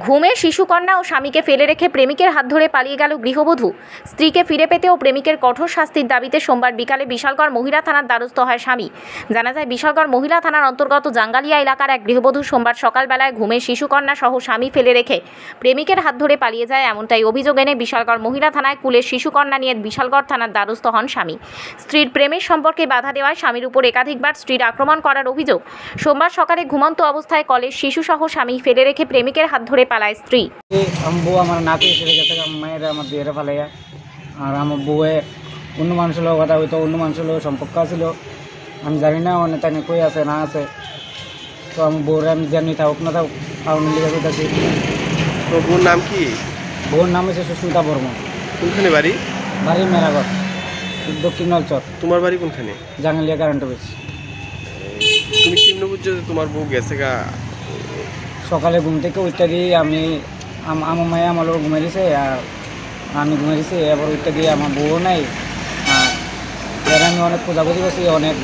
ঘুমে শিশুকন্যা ও স্বামীকে ফেলে রেখে প্রেমিকের হাত ধরে পালিয়ে গেল গৃহবধূ। স্ত্রীকে ফিরে পেতে ও প্রেমিকের কঠোর শাস্তির দাবিতে সোমবার বিকালে বিশালগড় মহিলা থানার দ্বারস্থ হয় স্বামী। জানা যায়, বিশালগড় মহিলা থানার অন্তর্গত জাঙ্গালিয়া এলাকার এক গৃহবধূ সোমবার সকালবেলায় ঘুমে শিশুকন্যা সহ স্বামী ফেলে রেখে প্রেমিকের হাত ধরে পালিয়ে যায়। এমনটাই অভিযোগ এনে বিশালগড় মহিলা থানায় কুলের শিশুকন্যা নিয়ে বিশালগড় থানার দ্বারস্থ হন স্বামী। স্ত্রীর প্রেমের সম্পর্কে বাধা দেওয়ায় স্বামীর উপর একাধিকবার স্ত্রীর আক্রমণ করার অভিযোগ। সোমবার সকালে ঘুমন্ত অবস্থায় কলের শিশুসহ স্বামী ফেলে রেখে প্রেমিকের হাত ধরে পালায় স্ত্রী। বউ আমার নাতি এসে গেছে, মায়ের আমার দিয়ে ফেলাইয়া। আর আমার বউয়ে অন্য মানুষের কথা হইতো, অন্য মানুষের সম্পর্ক ছিল, আমি জানি না অনেক তাই কই আছে না আছে। তো আমার বউরে আমি জানি থাকুক না থাকুক কারণ লিখে করতেছি। তো বউর নাম কি? বউর নাম হচ্ছে সুস্মিতা বর্মন। কোনখানে বাড়ি? বাড়ি মেলাগড়, দক্ষিণ নলচর। তোমার বাড়ি কোনখানে? Jangalia current office. তুমি কেমন বুঝছো যে তোমার বউ গেছে গা? সকালে ঘুম থেকে উঠতে দিয়ে আমার মায়ে আমার লোক ঘুমিয়ে দিছে, আর আমি ঘুমিয়ে দিছি। এবার উঠতে গিয়ে আমার বউও নাই। আর এর আমি অনেক খোঁজাখুঁজি করছি, অনেক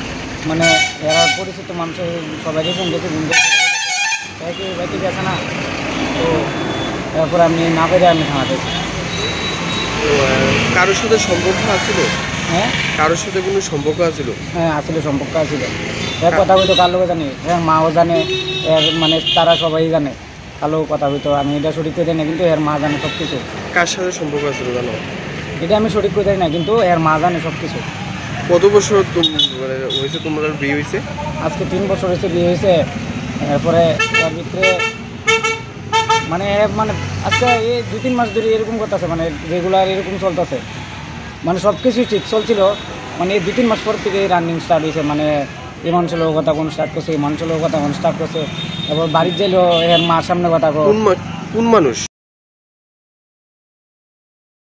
মানে এরা পরিচিত মানুষ সবাইকে ফোন করছি, ঘুম থেকে গেছে না। তো এরপর আমি না পেরে আমি থামাতেছি। তো কারোর সাথে সম্পর্ক আছিল? হ্যাঁ, কারোর সাথে কোনো সম্পর্ক আছিল? হ্যাঁ আসলে সম্পর্ক আছিল। এর কথা হইতো কার লোকে জানি, এর মাও জানে, এর মানে তারা সবাই জানে কালো কথা হইতো। আমি এটা সঠিক করে দেয় না, কিন্তু এর মা জানে সব কিছু। কার সাথে সম্পর্ক আছিল জানো? এটা আমি সঠিক করে দেয় না, কিন্তু এর মা জানে সব কিছু। কত বছর হয়েছে তোমার বিয়ে হয়েছে? আজকে 3 বছর হয়েছে বিয়ে হয়েছে। এরপরে এর ভিতরে মানে আজকে এই 2-3 মাস ধরে এরকম করতেছে, মানে রেগুলার এরকম চলতেছে। মানে সব কিছুই ঠিক চলছিল, মানে এই 2-3 মাস পর থেকে রানিং স্টার্ট হয়েছে। মানে এই মানুষের লোক কথা কোন স্টার্ট করছে, এই মানুষের লোক কথা কোন স্টার্ট করছে। এবার বাড়ির যাইলেও এর মার সামনে কথা কোন মানুষ?